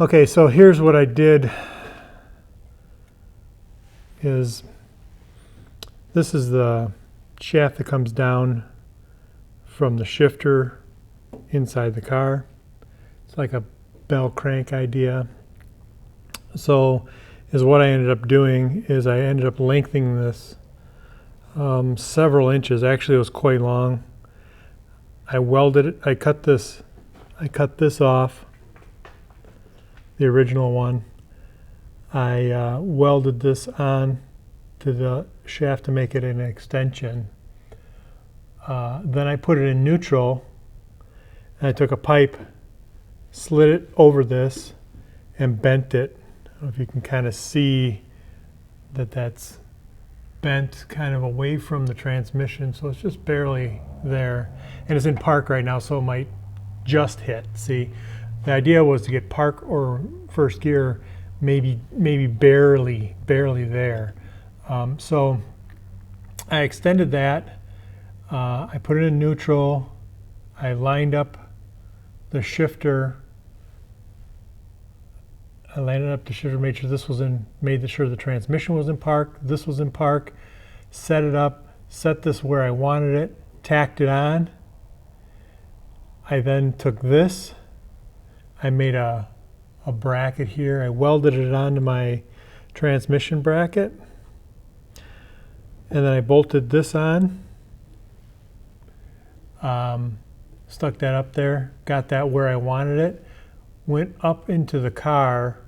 Okay, so here's what I did is this is the shaft that comes down from the shifter inside the car. It's like a bell crank idea. So what I ended up doing is I ended up lengthening this several inches. Actually, it was quite long. I welded it. I cut this off, the original one. I welded this on to the shaft to make it an extension. Then I put it in neutral, and I took a pipe, slid it over this, and bent it. I don't know if you can kind of see that that's bent kind of away from the transmission, so it's just barely there. And it's in park right now, so it might just hit. See, the idea was to get park or first gear maybe barely there. So I extended that. I put it in neutral. I lined up the shifter. I landed up the shifter, made sure this was in, made sure the transmission was in park. This was in park. Set it up, set this where I wanted it, tacked it on. I then took this. I made a bracket here. I welded it onto my transmission bracket. And then I bolted this on. Stuck that up there, got that where I wanted it, went up into the car,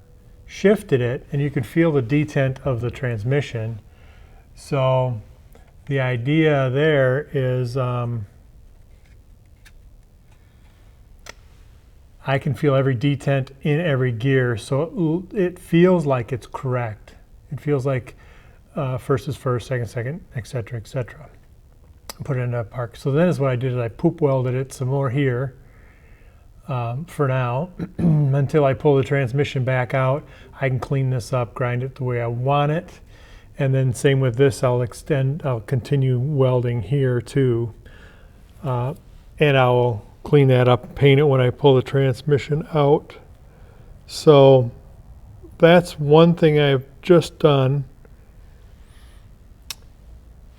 shifted it, and you can feel the detent of the transmission. So the idea there is I can feel every detent in every gear, so it feels like it's correct. It feels like first is first, second, second, etc., etc. Put it in a park. So then is what I did is I poop welded it some more here for now until I pull the transmission back out. I can clean this up, grind it the way I want it, and then same with this. I'll continue welding here too, and I'll clean that up, paint it when I pull the transmission out. So that's one thing I've just done.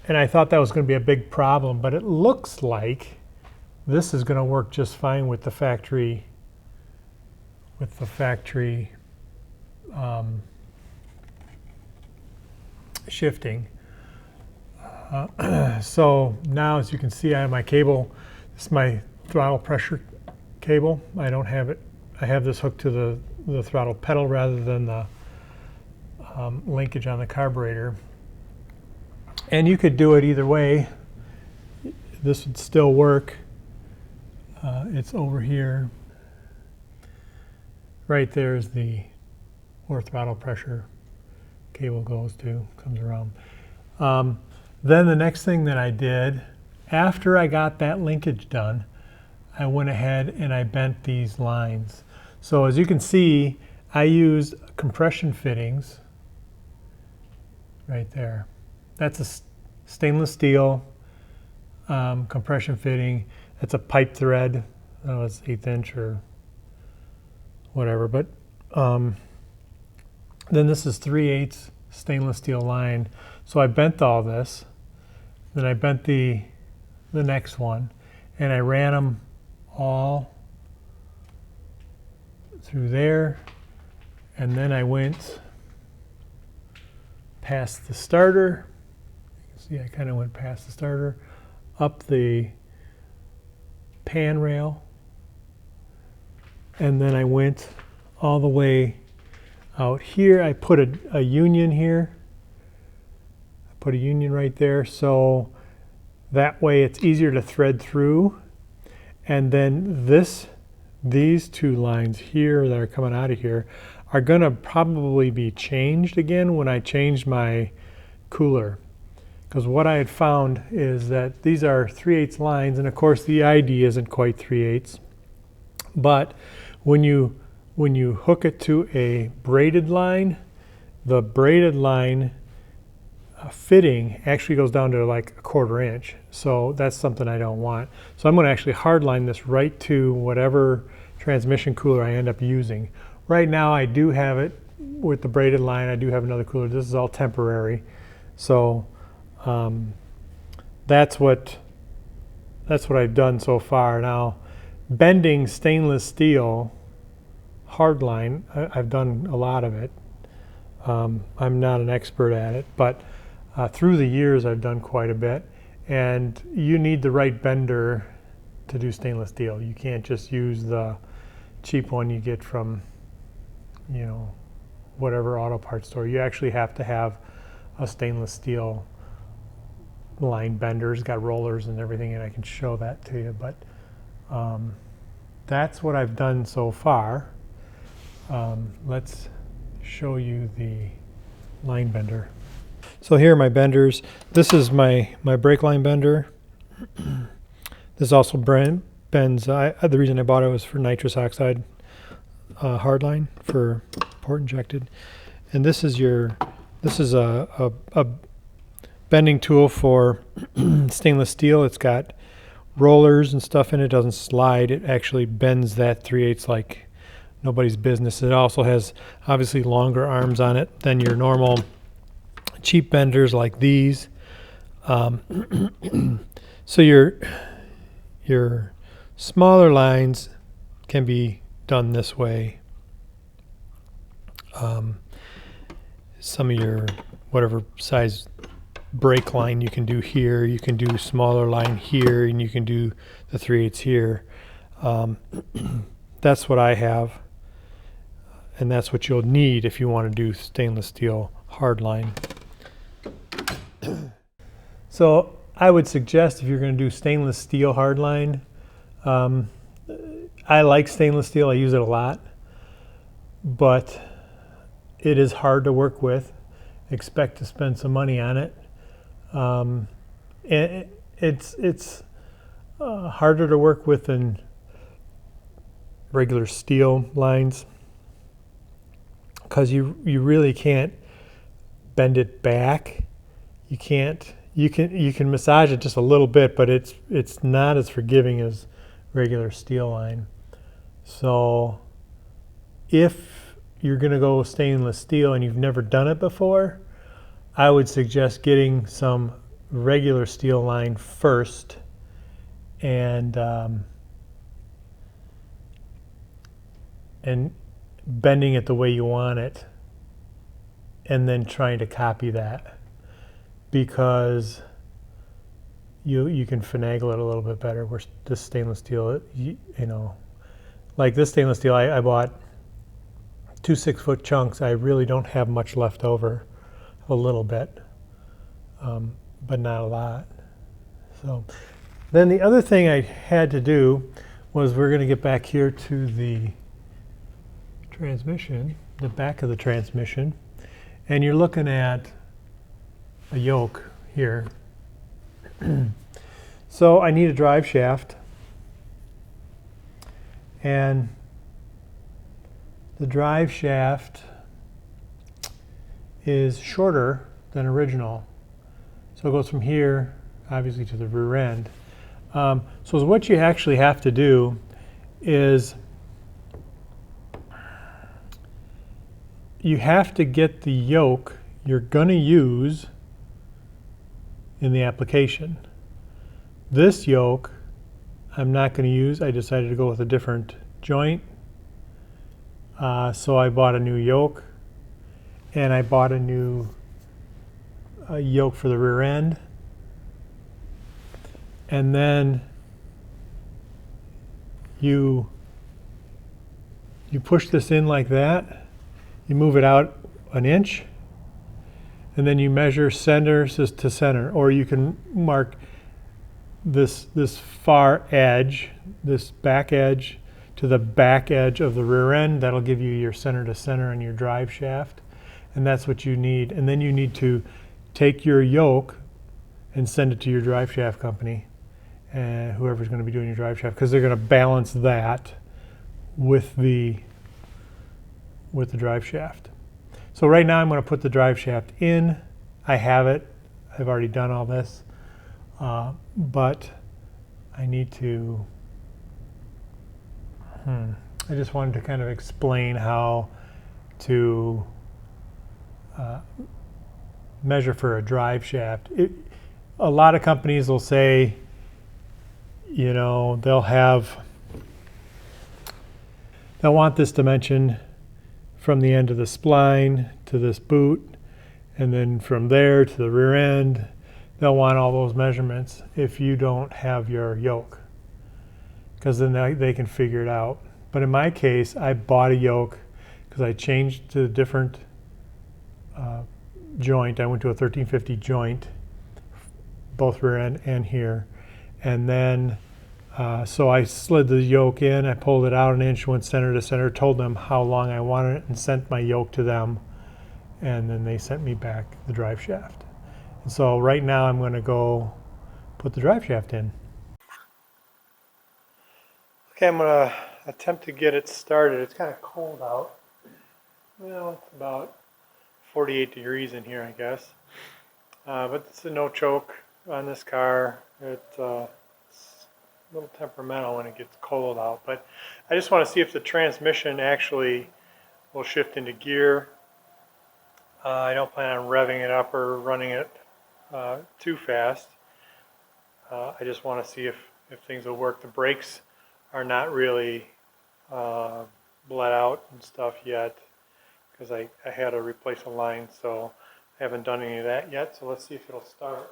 And I thought that was going to be a big problem, but it looks like this is going to work just fine with the factory shifting. So now, as you can see, I have my cable. This is my throttle pressure cable. I don't have it. I have this hooked to the throttle pedal rather than the linkage on the carburetor. And you could do it either way. This would still work. It's over here. Right there is where throttle pressure cable goes to, comes around. Then the next thing that I did, after I got that linkage done, I went ahead and I bent these lines. So as you can see, I used compression fittings right there. That's a stainless steel compression fitting. It's a pipe thread. That was 1/8 inch or whatever. But then this is 3/8 stainless steel line. So I bent all this. Then I bent the next one, and I ran them all through there. And then I went past the starter. See, I kind of went past the starter, up the pan rail, and then I went all the way out here. I put a union here. I put a union right there, so that way it's easier to thread through. And then these two lines here that are coming out of here are going to probably be changed again when I change my cooler. Because what I had found is that these are 3/8 lines, and of course the ID isn't quite 3/8. But when you hook it to a braided line, the braided line fitting actually goes down to like 1/4 inch. So that's something I don't want. So I'm going to actually hardline this right to whatever transmission cooler I end up using. Right now I do have it with the braided line. I do have another cooler. This is all temporary. So that's what I've done so far. Now, bending stainless steel hardline, I've done a lot of it. I'm not an expert at it, but through the years I've done quite a bit. And you need the right bender to do stainless steel. You can't just use the cheap one you get from, you know, whatever auto parts store. You actually have to have a stainless steel line bender. It's got rollers and everything, and I can show that to you. But that's what I've done so far. Let's show you the line bender. So here are my benders. This is my brake line bender. This also bends. The reason I bought it was for nitrous oxide hardline for port injected, and this is a bending tool for stainless steel. It's got rollers and stuff in it. It doesn't slide. It actually bends that 3/8 like nobody's business. It also has obviously longer arms on it than your normal cheap benders like these. So your smaller lines can be done this way. Some of your whatever size brake line you can do here, you can do smaller line here, and you can do the 3/8 here. That's what I have, and that's what you'll need if you want to do stainless steel hard line. So I would suggest if you're going to do stainless steel hardline, I like stainless steel. I use it a lot, but it is hard to work with. Expect to spend some money on it. It's harder to work with than regular steel lines because you really can't bend it back. You can massage it just a little bit, but it's not as forgiving as regular steel line. So if you're going to go stainless steel and you've never done it before, I would suggest getting some regular steel line first and bending it the way you want it, and then trying to copy that, because you can finagle it a little bit better. Where this stainless steel, you know, like this stainless steel, I bought 2 6-foot chunks. I really don't have much left over, a little bit, but not a lot. So then the other thing I had to do was, we're going to get back here to the transmission, the back of the transmission, and you're looking at a yoke here. So I need a drive shaft, and the drive shaft is shorter than original. So it goes from here, obviously, to the rear end. So what you actually have to do is you have to get the yoke you're going to use in the application. This yoke I'm not going to use. I decided to go with a different joint. So I bought a new yoke, and I bought a new yoke for the rear end. And then you push this in like that. You move it out an inch, and then you measure center to center, or you can mark this far edge, this back edge, to the back edge of the rear end. That'll give you your center to center on your drive shaft, and that's what you need. And then you need to take your yoke and send it to your drive shaft company, and whoever's going to be doing your drive shaft, because they're going to balance that with the drive shaft. So right now I'm going to put the drive shaft in. I have it. I've already done all this, but I need to I just wanted to kind of explain how to measure for a drive shaft. A lot of companies will say, you know, they'll want this dimension from the end of the spline to this boot, and then from there to the rear end. They'll want all those measurements if you don't have your yoke, because then they can figure it out. But in my case, I bought a yoke because I changed to a different joint. I went to a 1350 joint, both rear end and here. And then, so I slid the yoke in, I pulled it out an inch, went center to center, told them how long I wanted it, and sent my yoke to them. And then they sent me back the drive shaft. And so right now I'm going to go put the drive shaft in. Okay, I'm going to attempt to get it started. It's kind of cold out. Well, it's about 48 degrees in here, I guess. But it's a no choke on this car. It's a little temperamental when it gets cold out. But I just want to see if the transmission actually will shift into gear. I don't plan on revving it up or running it too fast. I just want to see if things will work. The brakes are not really bled out and stuff yet, because I had to replace a line, so I haven't done any of that yet. So let's see if it'll start.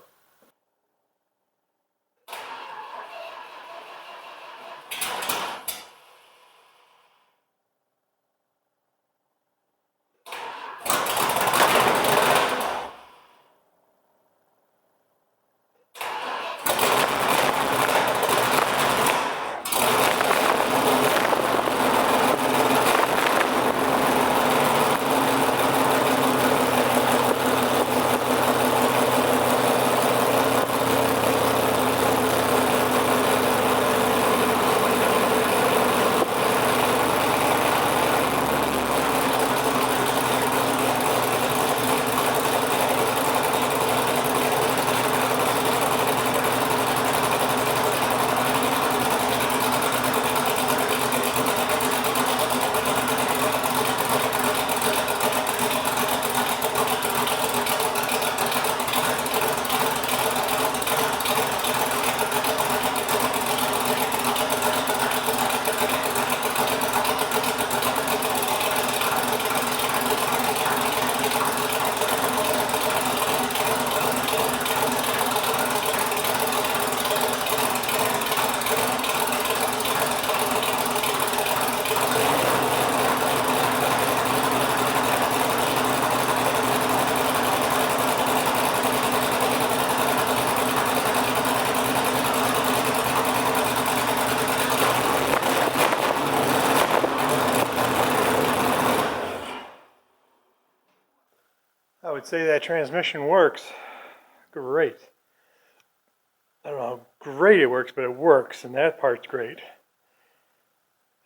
I would say that transmission works great. I don't know how great it works, but it works, and that part's great.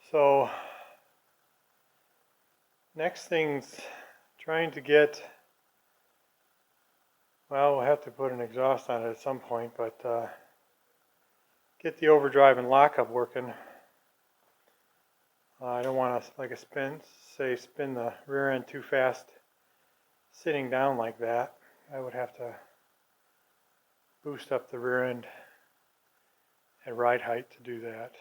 So next thing's trying to get, well, we'll have to put an exhaust on it at some point, but get the overdrive and lockup working. I don't want to, like, spin the rear end too fast sitting down like that. I would have to boost up the rear end at ride height to do that.